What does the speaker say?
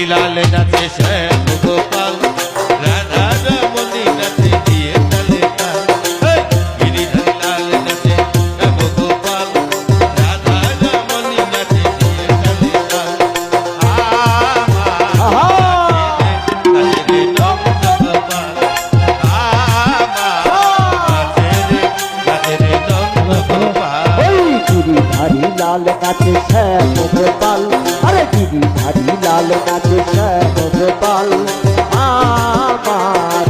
লাল নাচে শ্যাম গোপাল রাধা রমণী নাচে দিয়ে তালে তাল গিরিধারী লাল নাচে শ্যাম গোপাল রাধা রমণী নাচে দিয়ে তালে তাল গিরিধারী লাল নাচে শ্যাম গোপাল আরে গিরিধারী লাল নাচে শ্যাম গোপাল আমার